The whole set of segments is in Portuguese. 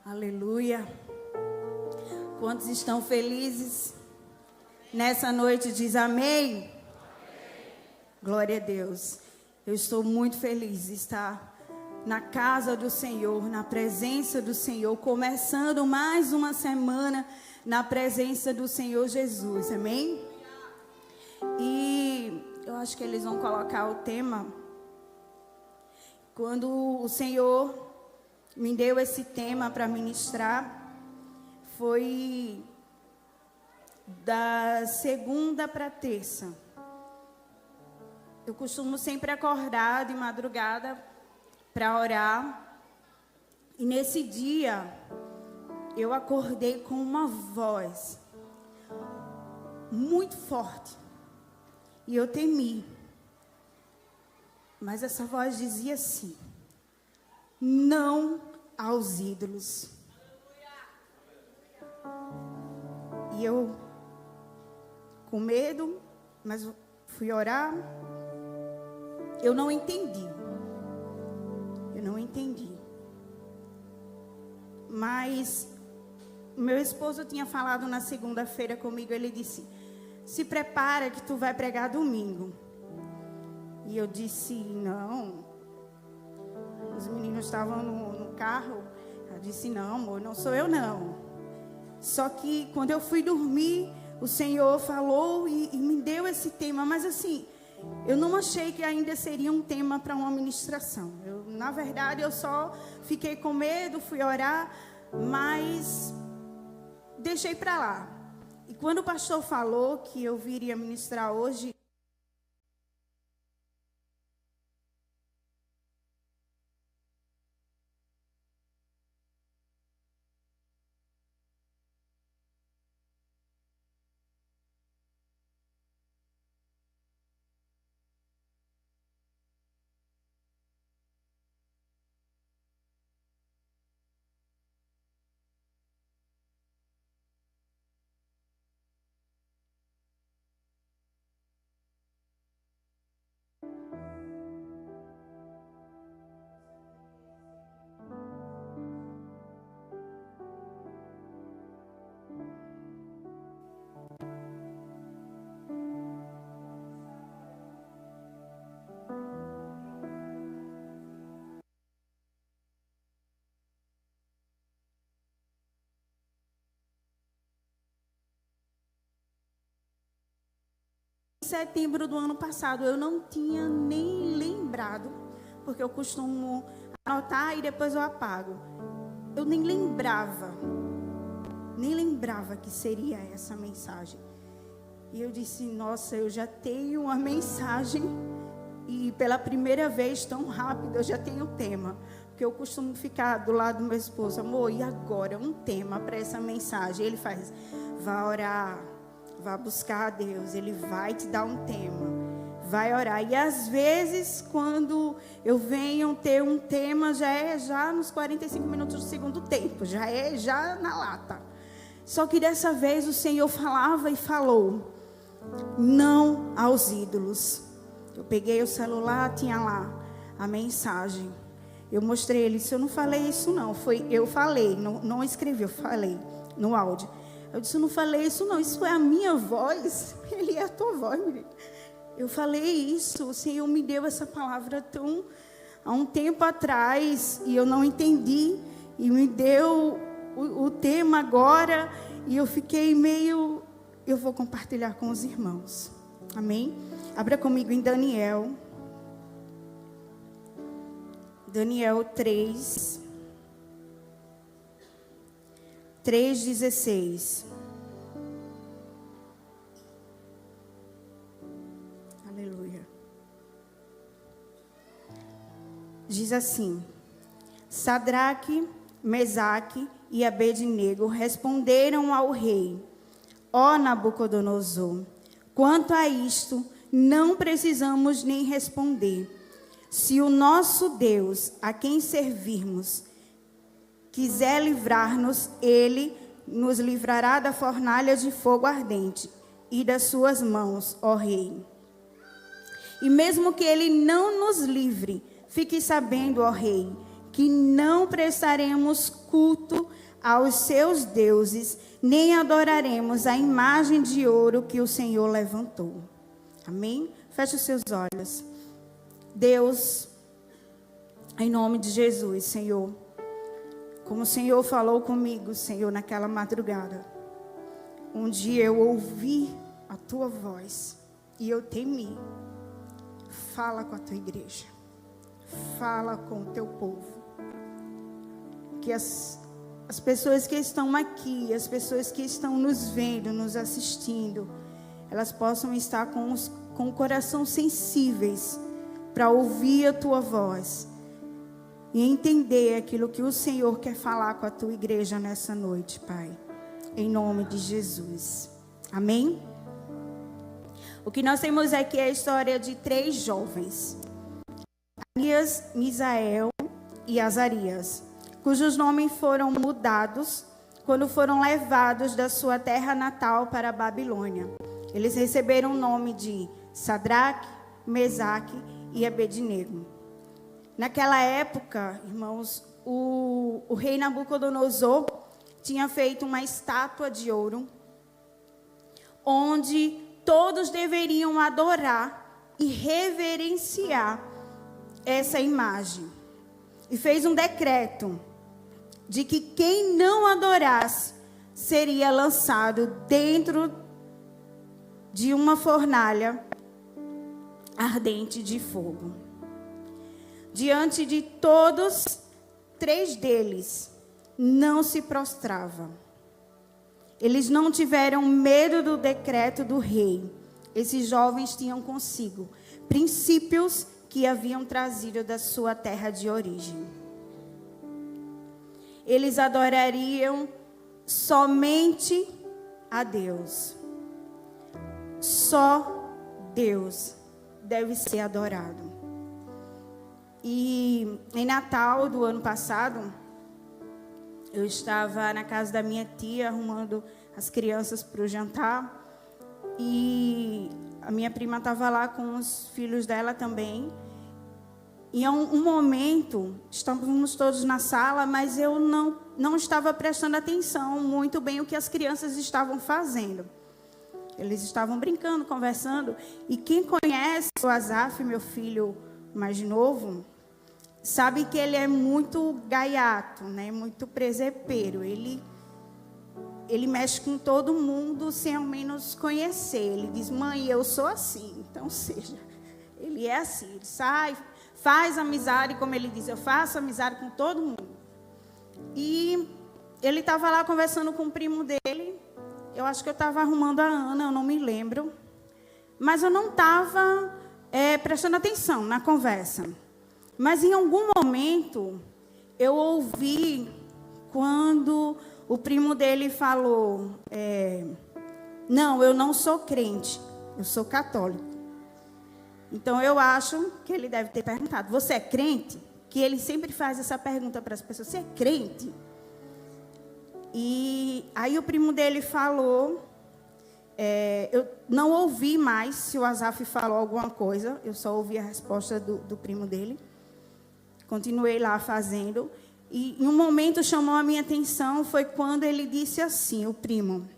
Aleluia. Quantos estão felizes nessa noite? Diz amém. Amém. Glória a Deus. Eu estou muito feliz de estar na casa do Senhor, na presença do Senhor, começando mais uma semana na presença do Senhor Jesus. Amém? E eu acho que eles vão colocar o tema. Quando o Senhor me deu esse tema para ministrar, foi da segunda para terça. Eu costumo sempre acordar de madrugada para orar. E nesse dia, eu acordei com uma voz muito forte. E eu temi. Mas essa voz dizia assim: não aos ídolos. E eu, com medo, mas fui orar. Eu não entendi. Mas meu esposo tinha falado na segunda-feira comigo. Ele disse: se prepara que tu vai pregar domingo. E eu disse: não. Os meninos estavam no carro. Eu disse: não, amor, não sou eu não. Só que quando eu fui dormir, o Senhor falou e me deu esse tema. Mas assim, eu não achei que ainda seria um tema para uma ministração. Na verdade, eu só fiquei com medo, fui orar, mas deixei para lá. E quando o pastor falou que eu viria ministrar hoje, em setembro do ano passado, eu não tinha nem lembrado, porque eu costumo anotar e depois eu apago. Eu nem lembrava que seria essa mensagem. E eu disse: nossa, eu já tenho uma mensagem e pela primeira vez tão rápido eu já tenho o tema. Porque eu costumo ficar do lado do meu esposo: amor, e agora um tema para essa mensagem? Ele faz: vá orar. Vá buscar a Deus, Ele vai te dar um tema, vai orar. E às vezes, quando eu venho ter um tema, já nos 45 minutos do segundo tempo, já na lata. Só que dessa vez o Senhor falava e falou: não aos ídolos. Eu peguei o celular, tinha lá a mensagem. Eu mostrei ele: se eu não falei isso não, eu falei, não escrevi, eu falei no áudio. Eu disse: eu não falei isso não, isso é a minha voz. Ele é a tua voz, menina. Eu falei isso, o Senhor me deu essa palavra há um tempo atrás, e eu não entendi, e me deu o tema agora, e eu fiquei eu vou compartilhar com os irmãos. Amém? Abra comigo em Daniel 3:16. Aleluia. Diz assim: Sadraque, Mesaque e Abednego responderam ao rei: ó Nabucodonosor, quanto a isto, não precisamos nem responder. Se o nosso Deus, a quem servirmos, quiser livrar-nos, Ele nos livrará da fornalha de fogo ardente e das suas mãos, ó rei. E mesmo que Ele não nos livre, fique sabendo, ó rei, que não prestaremos culto aos seus deuses, nem adoraremos a imagem de ouro que o Senhor levantou. Amém? Feche os seus olhos. Deus, em nome de Jesus, Senhor, como o Senhor falou comigo, Senhor, naquela madrugada, onde eu ouvi a tua voz e eu temi. Fala com a tua igreja, fala com o teu povo, que as pessoas que estão aqui, as pessoas que estão nos vendo, nos assistindo, elas possam estar com o coração sensíveis para ouvir a tua voz e entender aquilo que o Senhor quer falar com a tua igreja nessa noite, Pai. Em nome de Jesus. Amém? O que nós temos aqui é a história de 3 jovens, Ananias, Misael e Azarias, cujos nomes foram mudados quando foram levados da sua terra natal para a Babilônia. Eles receberam o nome de Sadraque, Mesaque e Abednego. Naquela época, irmãos, o rei Nabucodonosor tinha feito uma estátua de ouro, onde todos deveriam adorar e reverenciar essa imagem. E fez um decreto de que quem não adorasse seria lançado dentro de uma fornalha ardente de fogo. Diante de todos, 3 deles não se prostravam. Eles não tiveram medo do decreto do rei. Esses jovens tinham consigo princípios que haviam trazido da sua terra de origem. Eles adorariam somente a Deus. Só Deus deve ser adorado. E em Natal do ano passado, eu estava na casa da minha tia, arrumando as crianças para o jantar. E a minha prima estava lá com os filhos dela também. E em um momento, estávamos todos na sala, mas eu não estava prestando atenção muito bem o que as crianças estavam fazendo. Eles estavam brincando, conversando. E quem conhece o Azaf, meu filho mais novo, sabe que ele é muito gaiato, né? Muito presepeiro. Ele mexe com todo mundo sem ao menos conhecer. Ele diz, mãe, eu sou assim. Então, seja, ele é assim. Ele sai, faz amizade, como ele diz, eu faço amizade com todo mundo. E ele estava lá conversando com o primo dele. Eu acho que eu estava arrumando a Ana, eu não me lembro. Mas eu não estava prestando atenção na conversa. Mas em algum momento, eu ouvi quando o primo dele falou, não, eu não sou crente, eu sou católico. Então, eu acho que ele deve ter perguntado, você é crente? Que ele sempre faz essa pergunta para as pessoas, você é crente? E aí o primo dele falou, eu não ouvi mais se o Azaf falou alguma coisa, eu só ouvi a resposta do primo dele. Continuei lá fazendo. E em um momento chamou a minha atenção, foi quando ele disse assim, o primo,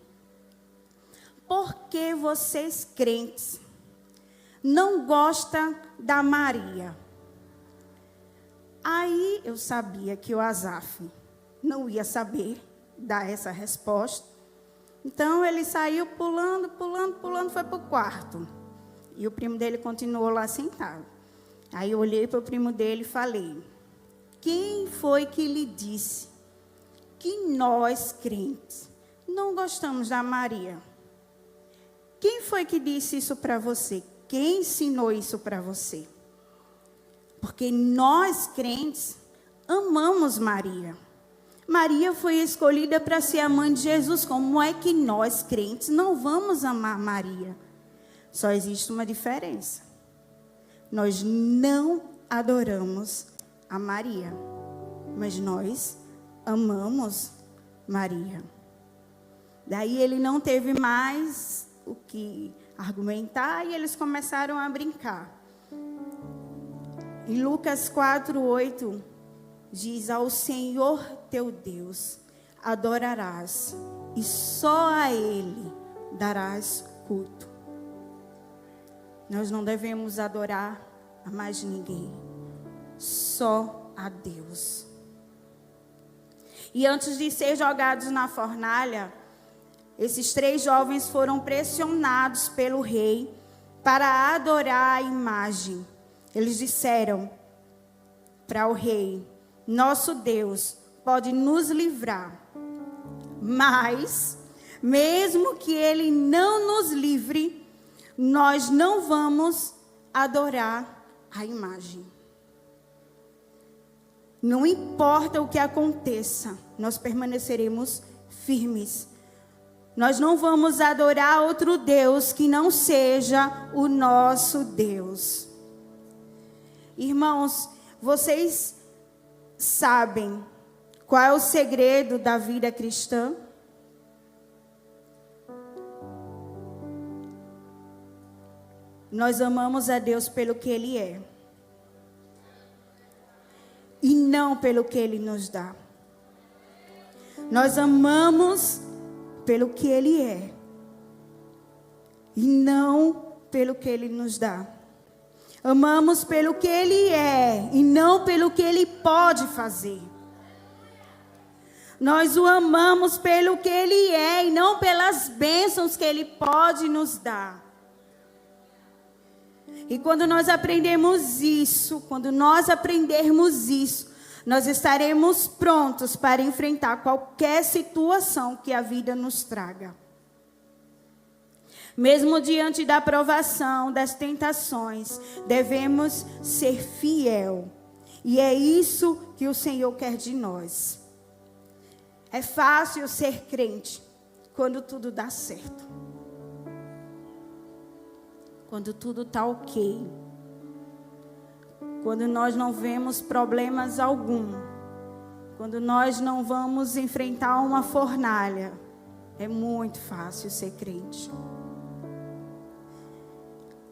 por que vocês crentes não gostam da Maria? Aí eu sabia que o Azaf não ia saber dar essa resposta. Então ele saiu pulando, foi para o quarto. E o primo dele continuou lá sentado. Aí eu olhei para o primo dele e falei, quem foi que lhe disse que nós, crentes, não gostamos da Maria? Quem foi que disse isso para você? Quem ensinou isso para você? Porque nós, crentes, amamos Maria. Maria foi escolhida para ser a mãe de Jesus. Como é que nós, crentes, não vamos amar Maria? Só existe uma diferença. Nós não adoramos a Maria, mas nós amamos Maria. Daí ele não teve mais o que argumentar e eles começaram a brincar. Em Lucas 4:8, diz: ao Senhor teu Deus adorarás, e só a Ele darás culto. Nós não devemos adorar a mais ninguém, só a Deus. E antes de ser jogados na fornalha, esses 3 jovens foram pressionados pelo rei para adorar a imagem. Eles disseram para o rei: nosso Deus pode nos livrar, mas mesmo que Ele não nos livre, nós não vamos adorar a imagem. Não importa o que aconteça, nós permaneceremos firmes. Nós não vamos adorar outro Deus que não seja o nosso Deus. Irmãos, vocês sabem qual é o segredo da vida cristã? Nós amamos a Deus pelo que Ele é, e não pelo que Ele nos dá. Nós amamos pelo que Ele é, e não pelo que Ele nos dá. Amamos pelo que Ele é, e não pelo que Ele pode fazer. Nós o amamos pelo que Ele é, e não pelas bênçãos que Ele pode nos dar. E quando nós aprendermos isso, nós estaremos prontos para enfrentar qualquer situação que a vida nos traga. Mesmo diante da provação, das tentações, devemos ser fiel. E é isso que o Senhor quer de nós. É fácil ser crente quando tudo dá certo. Quando tudo está ok. Quando nós não vemos problemas algum. Quando nós não vamos enfrentar uma fornalha. É muito fácil ser crente.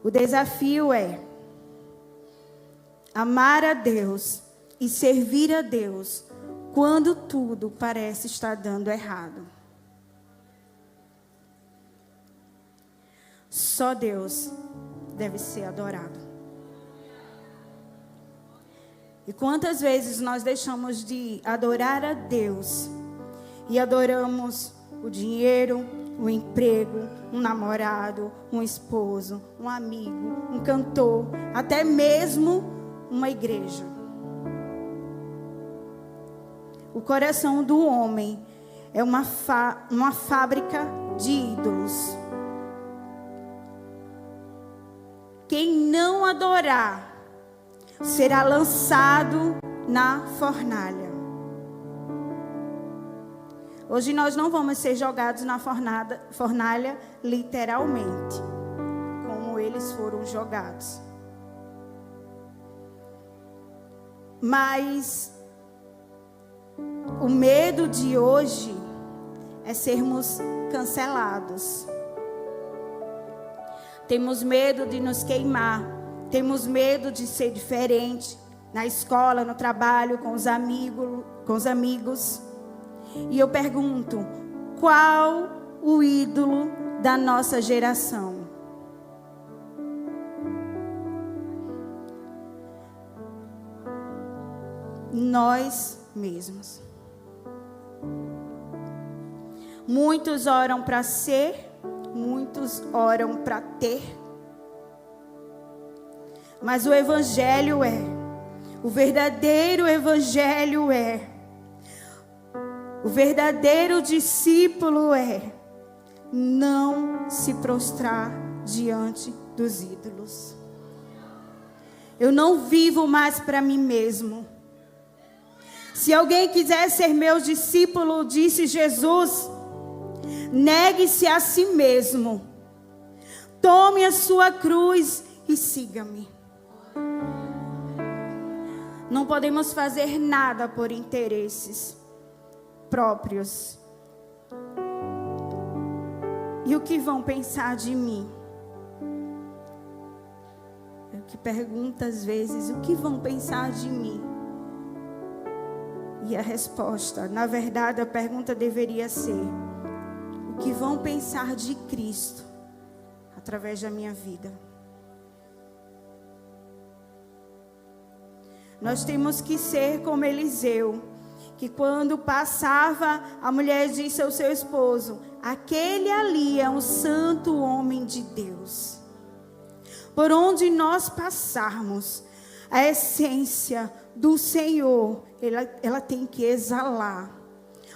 O desafio é amar a Deus e servir a Deus quando tudo parece estar dando errado. Só Deus deve ser adorado. E quantas vezes nós deixamos de adorar a Deus e adoramos o dinheiro, o emprego, um namorado, um esposo, um amigo, um cantor, até mesmo uma igreja. O coração do homem é uma fábrica de ídolos. Quem não adorar será lançado na fornalha. Hoje nós não vamos ser jogados na fornalha literalmente, como eles foram jogados. Mas o medo de hoje é sermos cancelados. Temos medo de nos queimar. Temos medo de ser diferente na escola, no trabalho, com os amigos. E eu pergunto, qual o ídolo da nossa geração? Nós mesmos. Muitos oram para ser, muitos oram para ter. Mas o evangelho o verdadeiro evangelho o verdadeiro discípulo não se prostrar diante dos ídolos. Eu não vivo mais para mim mesmo. Se alguém quiser ser meu discípulo, disse Jesus, negue-se a si mesmo. Tome a sua cruz e siga-me. Não podemos fazer nada por interesses próprios. E o que vão pensar de mim? Eu que pergunto às vezes, o que vão pensar de mim? E a resposta, na verdade, a pergunta deveria ser: o que vão pensar de Cristo através da minha vida? Nós temos que ser como Eliseu, que quando passava, a mulher disse ao seu esposo: aquele ali é um santo homem de Deus. Por onde nós passarmos, a essência do Senhor, ela tem que exalar.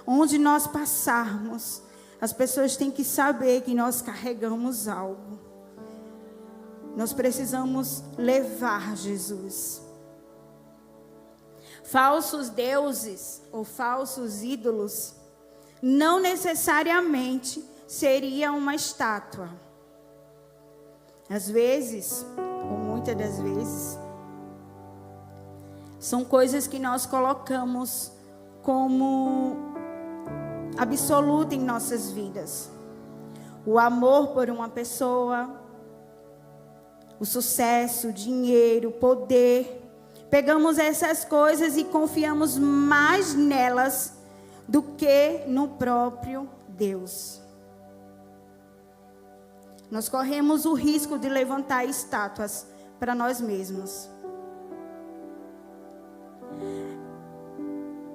Onde nós passarmos, as pessoas têm que saber que nós carregamos algo. Nós precisamos levar Jesus. Falsos deuses ou falsos ídolos não necessariamente seria uma estátua. Às vezes, ou muitas das vezes, são coisas que nós colocamos como absoluto em nossas vidas. O amor por uma pessoa, o sucesso, o dinheiro, o poder. Pegamos essas coisas e confiamos mais nelas do que no próprio Deus. Nós corremos o risco de levantar estátuas para nós mesmos.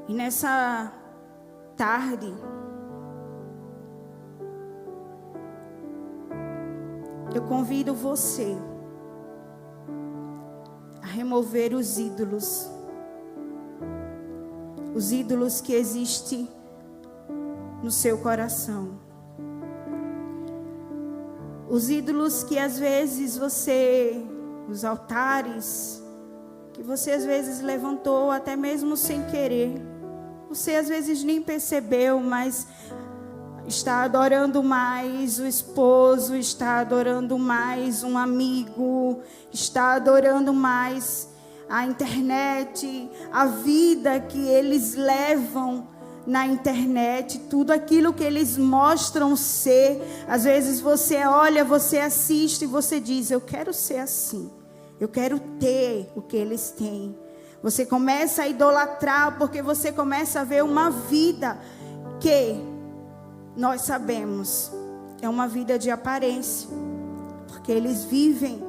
E nessa tarde, eu convido você a remover os ídolos que existem no seu coração. Os ídolos que às vezes os altares, que você às vezes levantou até mesmo sem querer. Você às vezes nem percebeu, mas está adorando mais o esposo, está adorando mais um amigo, está adorando mais a internet, a vida que eles levam na internet, tudo aquilo que eles mostram ser. Às vezes você olha, você assiste e você diz: eu quero ser assim, eu quero ter o que eles têm. Você começa a idolatrar porque você começa a ver uma vida que nós sabemos é uma vida de aparência, porque eles vivem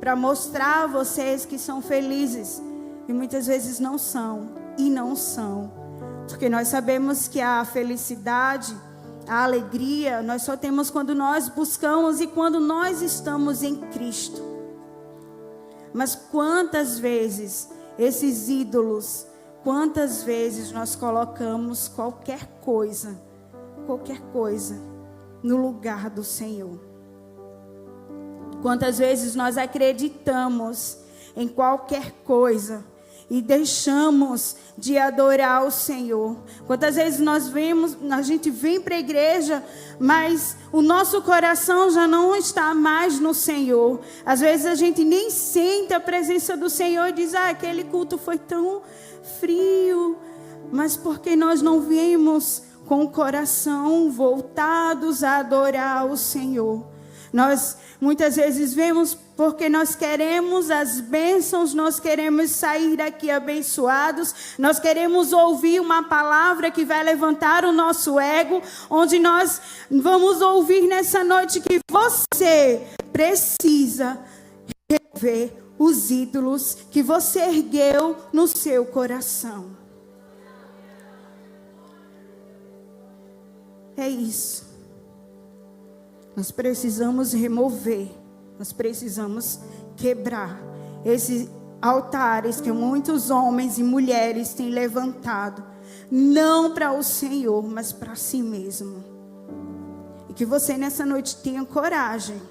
para mostrar a vocês que são felizes e muitas vezes não são, e não são, porque nós sabemos que a felicidade, a alegria, nós só temos quando nós buscamos e quando nós estamos em Cristo. Mas quantas vezes esses ídolos, quantas vezes nós colocamos qualquer coisa no lugar do Senhor? Quantas vezes nós acreditamos em qualquer coisa e deixamos de adorar o Senhor? Quantas vezes a gente vem para a igreja, mas o nosso coração já não está mais no Senhor. Às vezes a gente nem sente a presença do Senhor e diz: aquele culto foi tão frio. Mas porque nós não viemos com o coração voltados a adorar o Senhor. Nós muitas vezes vemos porque nós queremos as bênçãos, nós queremos sair daqui abençoados, nós queremos ouvir uma palavra que vai levantar o nosso ego, onde nós vamos ouvir nessa noite que você precisa rever os ídolos que você ergueu no seu coração. É isso. Nós precisamos remover, nós precisamos quebrar esses altares que muitos homens e mulheres têm levantado, não para o Senhor, mas para si mesmo. E que você nessa noite tenha coragem,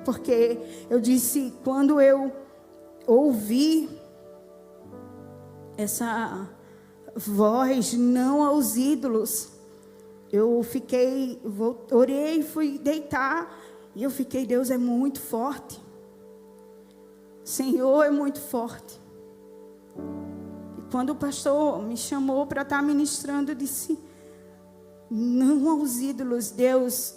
porque eu disse, quando eu ouvi essa voz, não aos ídolos, eu orei, fui deitar, e eu fiquei: Deus é muito forte, Senhor é muito forte. E quando o pastor me chamou para estar ministrando, eu disse: não aos ídolos, Deus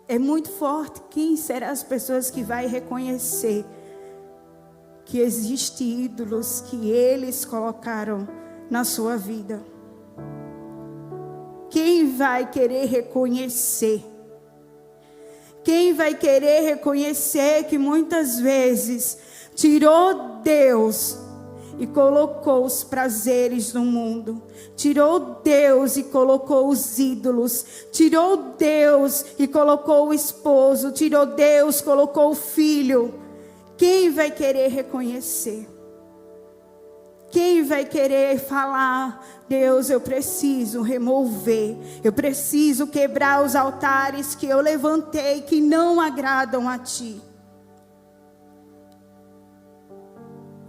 é muito forte. Quem serão as pessoas que vai reconhecer que existem ídolos que eles colocaram na sua vida? Quem vai querer reconhecer? Quem vai querer reconhecer que muitas vezes tirou Deus e colocou os prazeres no mundo? Tirou Deus e colocou os ídolos. Tirou Deus e colocou o esposo. Tirou Deus, colocou o filho. Quem vai querer reconhecer? Quem vai querer falar: Deus, eu preciso remover, eu preciso quebrar os altares que eu levantei, que não agradam a Ti?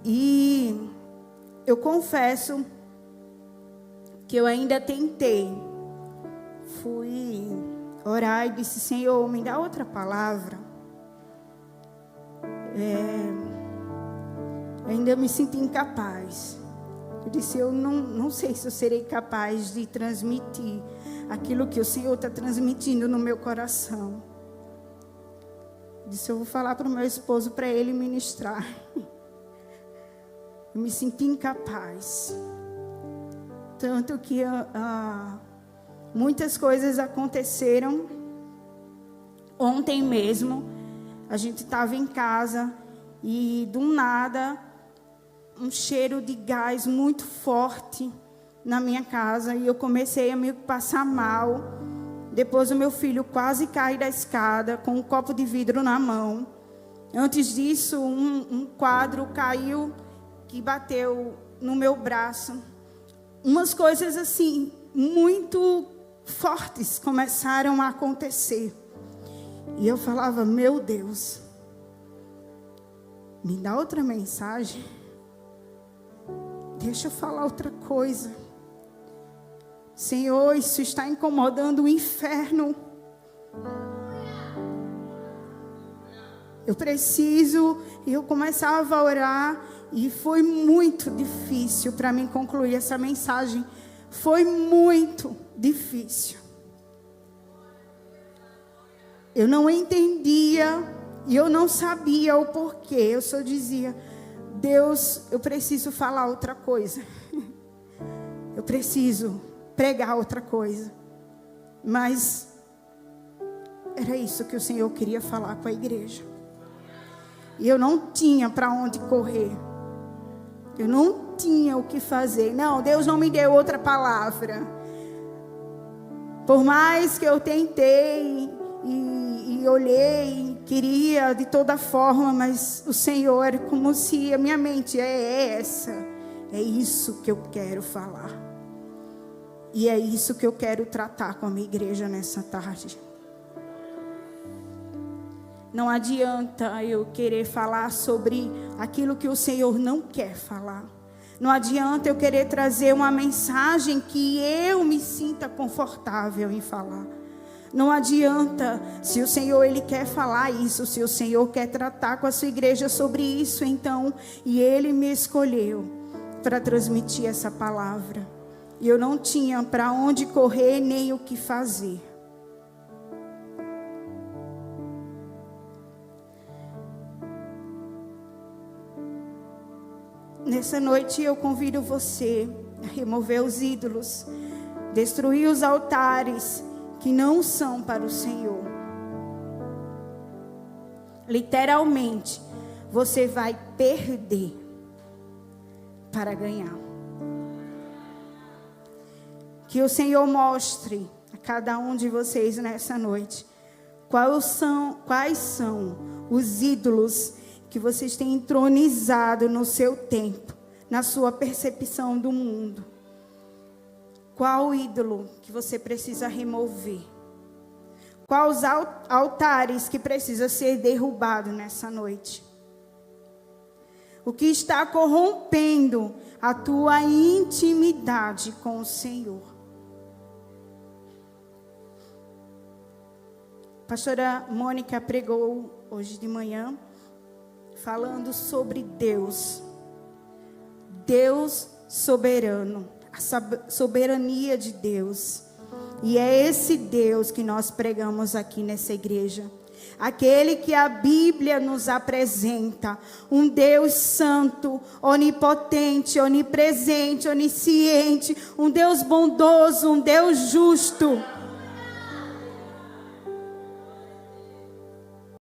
E eu confesso que eu ainda tentei. Fui orar e disse: Senhor, me dá outra palavra. Ainda me sinto incapaz. Eu disse: eu não sei se eu serei capaz de transmitir aquilo que o Senhor está transmitindo no meu coração. Eu disse: eu vou falar para o meu esposo, para ele ministrar. Eu me senti incapaz. Tanto que muitas coisas aconteceram. Ontem mesmo, a gente estava em casa e do nada, um cheiro de gás muito forte na minha casa. E eu comecei a me passar mal. Depois o meu filho quase cai da escada com um copo de vidro na mão. Antes disso, um quadro caiu que bateu no meu braço. Umas coisas assim, muito fortes começaram a acontecer. E eu falava: meu Deus, me dá outra mensagem. Deixa eu falar outra coisa. Senhor, isso está incomodando o inferno. Eu preciso. E eu começava a orar. E foi muito difícil para mim concluir essa mensagem. Foi muito difícil. Eu não entendia. E eu não sabia o porquê. Eu só dizia: Deus, eu preciso falar outra coisa. Eu preciso pregar outra coisa. Mas era isso que o Senhor queria falar com a igreja. E eu não tinha para onde correr. Eu não tinha o que fazer. Não, Deus não me deu outra palavra. Por mais que eu tentei e olhei, queria de toda forma, mas o Senhor era como se a minha mente é isso que eu quero falar. E é isso que eu quero tratar com a minha igreja nessa tarde. Não adianta eu querer falar sobre aquilo que o Senhor não quer falar. Não adianta eu querer trazer uma mensagem que eu me sinta confortável em falar. Não adianta, se o Senhor Ele quer falar isso, se o Senhor quer tratar com a sua igreja sobre isso, então, e Ele me escolheu para transmitir essa palavra. E eu não tinha para onde correr nem o que fazer. Nessa noite eu convido você a remover os ídolos, destruir os altares que não são para o Senhor. Literalmente, você vai perder para ganhar. Que o Senhor mostre a cada um de vocês nessa noite quais são os ídolos que vocês têm entronizado no seu tempo, na sua percepção do mundo. Qual ídolo que você precisa remover? Quais altares que precisa ser derrubado nessa noite? O que está corrompendo a tua intimidade com o Senhor? A pastora Mônica pregou hoje de manhã, falando sobre Deus. Deus soberano. A soberania de Deus. E é esse Deus que nós pregamos aqui nessa igreja. aquele que a Bíblia nos apresenta, um Deus santo, onipotente, onipresente, onisciente, um Deus bondoso, um Deus justo.